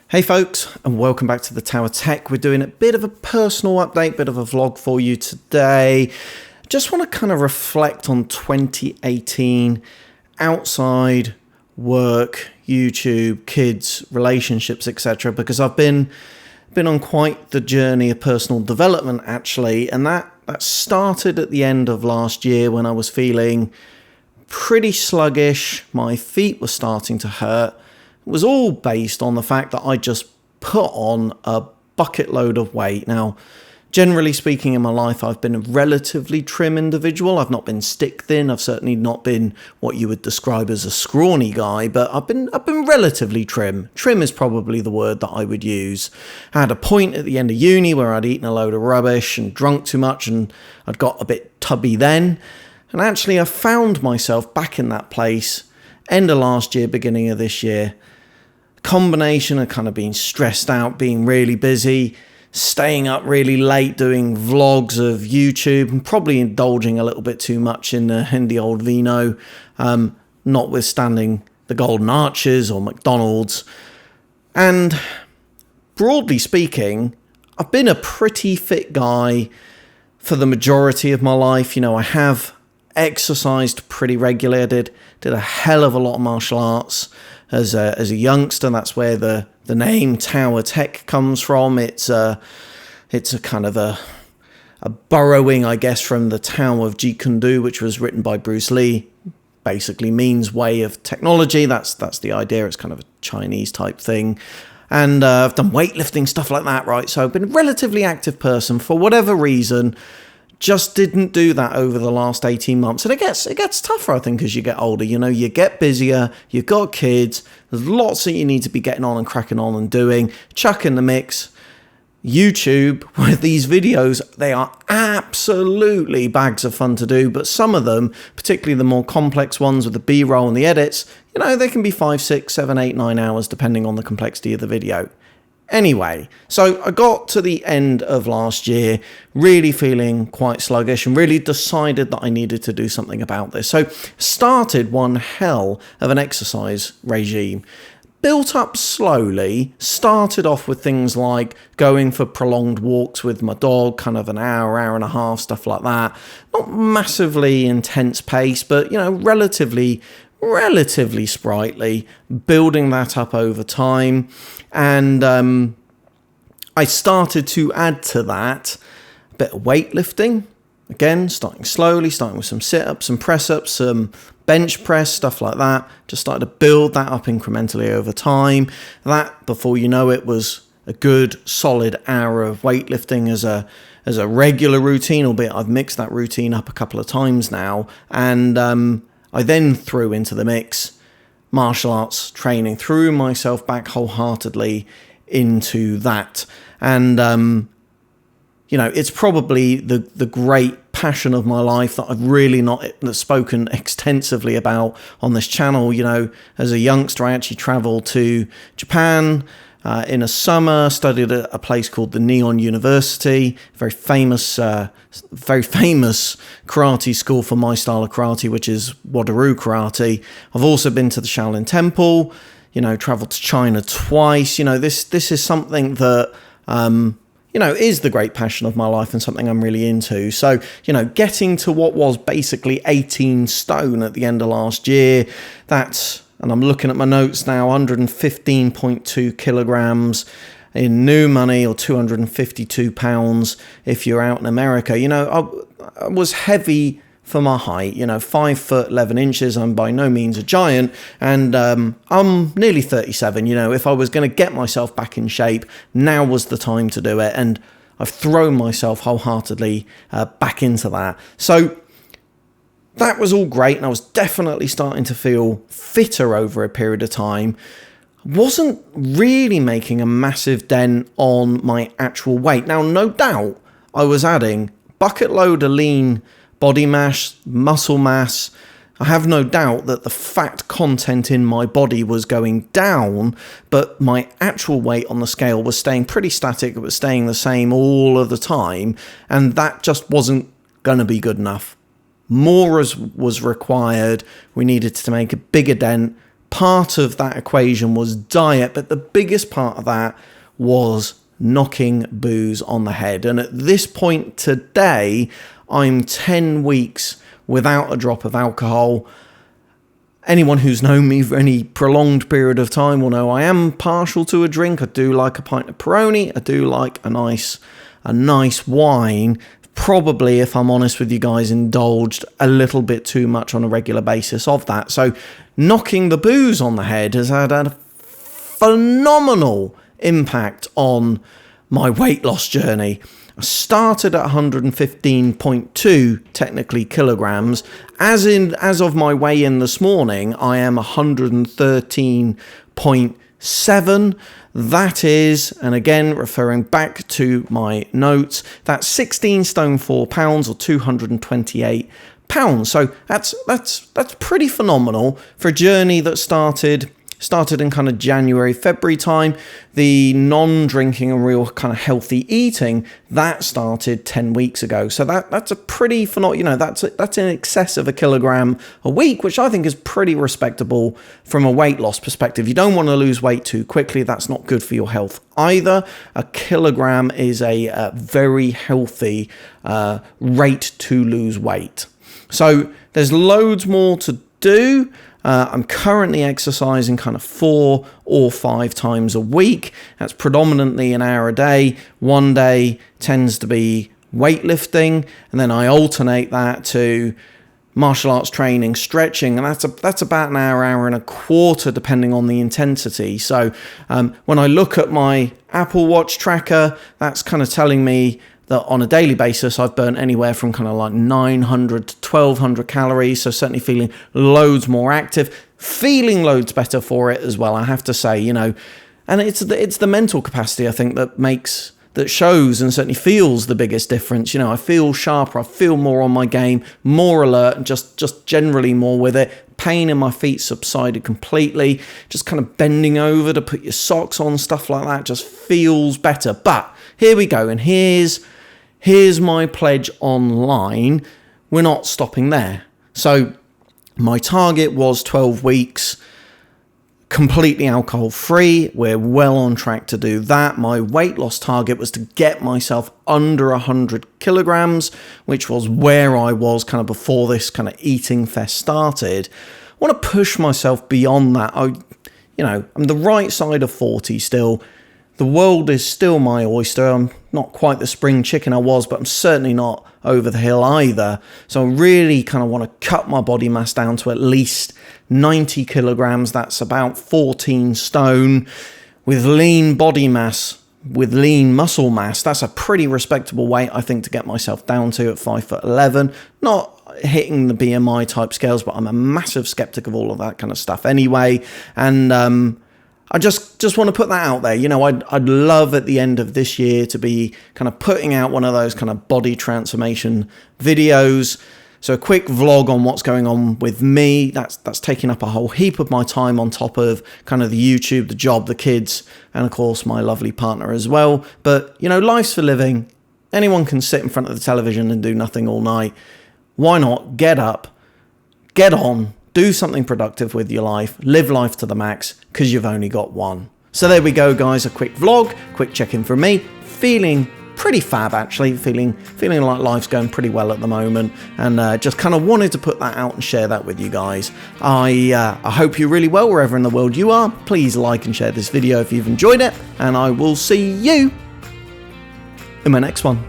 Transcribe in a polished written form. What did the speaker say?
Hey folks, and welcome back to the Tower Tech. We're doing a bit of a personal update, bit of a vlog for you today. Just want to kind of reflect on 2018, outside, work, YouTube, kids, relationships, etc. Because I've been on quite the journey of personal development actually, and that started at the end of last year when I was feeling pretty sluggish. My feet were starting to hurt. It was all based on the fact that I just put on a bucket load of weight. Now, generally speaking in my life, I've been a relatively trim individual. I've not been stick thin. I've certainly not been what you would describe as a scrawny guy, but I've been relatively trim. Trim is probably the word that I would use. I had a point at the end of uni where I'd eaten a load of rubbish and drunk too much, and I'd got a bit tubby then. And actually, I found myself back in that place end of last year, beginning of this year. Combination of kind of being stressed out, being really busy, staying up really late, doing vlogs of YouTube, and probably indulging a little bit too much in the old vino, notwithstanding the Golden Arches or McDonald's. And broadly speaking, I've been a pretty fit guy for the majority of my life. You know, I have exercised pretty regularly. I did a hell of a lot of martial arts as a youngster. That's where the name Tower Tech comes from. It's a kind of a borrowing, I guess, from the Tao of Jeet Kune Do, which was written by Bruce Lee. Basically means way of technology. That's the idea. It's kind of a Chinese type thing. And I've done weightlifting, stuff like that, right? So I've been a relatively active person for whatever reason. Just didn't do that over the last 18 months. And it gets tougher, I think, as you get older. You know, you get busier, you've got kids, there's lots that you need to be getting on and cracking on and doing. Chuck in the mix YouTube with these videos. They are absolutely bags of fun to do, but some of them, particularly the more complex ones with the B-roll and the edits, you know, they can be 5, 6, 7, 8, 9 hours, depending on the complexity of the video. Anyway, so I got to the end of last year really feeling quite sluggish and really decided that I needed to do something about this. So started one hell of an exercise regime. Built up slowly, started off with things like going for prolonged walks with my dog, kind of an hour and a half, stuff like that. Not massively intense pace, but, you know, relatively sprightly, building that up over time. And I started to add to that a bit of weightlifting. Again, starting slowly, starting with some sit-ups, some press-ups, some bench press, stuff like that. Just started to build that up incrementally over time. That, before you know it, was a good solid hour of weightlifting as a regular routine, albeit I've mixed that routine up a couple of times now. And I then threw into the mix martial arts training, threw myself back wholeheartedly into that. And, you know, it's probably the great passion of my life that I've really not spoken extensively about on this channel. You know, as a youngster, I actually traveled to Japan in a summer, studied at a place called the Neon University, very famous karate school for my style of karate, which is Wado-ryu karate. I've also been to the Shaolin Temple, you know, traveled to China twice. You know, this is something that, you know, is the great passion of my life and something I'm really into. So, you know, getting to what was basically 18 stone at the end of last year, and I'm looking at my notes now, 115.2 kilograms in new money, or 252 pounds if you're out in America. You know, I was heavy for my height, you know, 5 foot 11 inches. I'm by no means a giant, and I'm nearly 37. You know, if I was going to get myself back in shape, now was the time to do it. And I've thrown myself wholeheartedly back into that. So that was all great, and I was definitely starting to feel fitter over a period of time. Wasn't really making a massive dent on my actual weight. Now, no doubt, I was adding bucket load of lean body mass, muscle mass. I have no doubt that the fat content in my body was going down, but my actual weight on the scale was staying pretty static. It was staying the same all of the time, and that just wasn't going to be good enough. More was required. We needed to make a bigger dent, part of that equation was diet, but the biggest part of that was knocking booze on the head. And at this point today, I'm 10 weeks without a drop of alcohol. Anyone who's known me for any prolonged period of time will know I am partial to a drink. I do like a pint of Peroni. I do like a nice wine. Probably, if I'm honest with you guys, indulged a little bit too much on a regular basis of that. So knocking the booze on the head has had a phenomenal impact on my weight loss journey. I started at 115.2 technically kilograms. As of my weigh-in this morning, I am 113.7. That is, and again referring back to my notes, that's 16 stone 4 pounds or 228 pounds. So that's pretty phenomenal for a journey that started in kind of January, February time. The non-drinking and real kind of healthy eating, that started 10 weeks ago. So that's a pretty phenomenal, that's in excess of a kilogram a week, which I think is pretty respectable from a weight loss perspective. You don't want to lose weight too quickly. That's not good for your health either. A kilogram is a very healthy rate to lose weight. So there's loads more to do. I'm currently exercising kind of 4 or 5 times a week. That's predominantly an hour a day. One day tends to be weightlifting, and then I alternate that to martial arts training, stretching, and that's about an hour and a quarter, depending on the intensity. So when I look at my Apple Watch tracker, that's kind of telling me that on a daily basis, I've burnt anywhere from kind of like 900 to 1200 calories. So certainly feeling loads more active, feeling loads better for it as well, I have to say, and it's the mental capacity, I think, that shows and certainly feels the biggest difference. I feel sharper, I feel more on my game, more alert, and just generally more with it. Pain in my feet subsided completely. Just kind of bending over to put your socks on, stuff like that, just feels better. But here we go, and here's my pledge online. We're not stopping there. So my target was 12 weeks, completely alcohol free. We're well on track to do that. My weight loss target was to get myself under 100 kilograms, which was where I was kind of before this kind of eating fest started. I want to push myself beyond that. I'm the right side of 40 still. The world is still my oyster. I'm not quite the spring chicken I was, but I'm certainly not over the hill either. So I really kind of want to cut my body mass down to at least 90 kilograms. That's about 14 stone. With lean body mass, with lean muscle mass, that's a pretty respectable weight, I think, to get myself down to at 5'11". Not hitting the BMI type scales, but I'm a massive skeptic of all of that kind of stuff anyway. And I just want to put that out there. I'd love at the end of this year to be kind of putting out one of those kind of body transformation videos. So a quick vlog on what's going on with me. That's taking up a whole heap of my time on top of kind of the YouTube, the job, the kids, and of course my lovely partner as well. But, life's for living. Anyone can sit in front of the television and do nothing all night. Why not get up, get on, do something productive with your life, live life to the max, because you've only got one. So there we go, guys. A quick vlog, quick check-in from me. Feeling pretty fab, actually. Feeling like life's going pretty well at the moment, and just kind of wanted to put that out and share that with you guys. I hope you're really well wherever in the world you are. Please like and share this video if you've enjoyed it, and I will see you in my next one.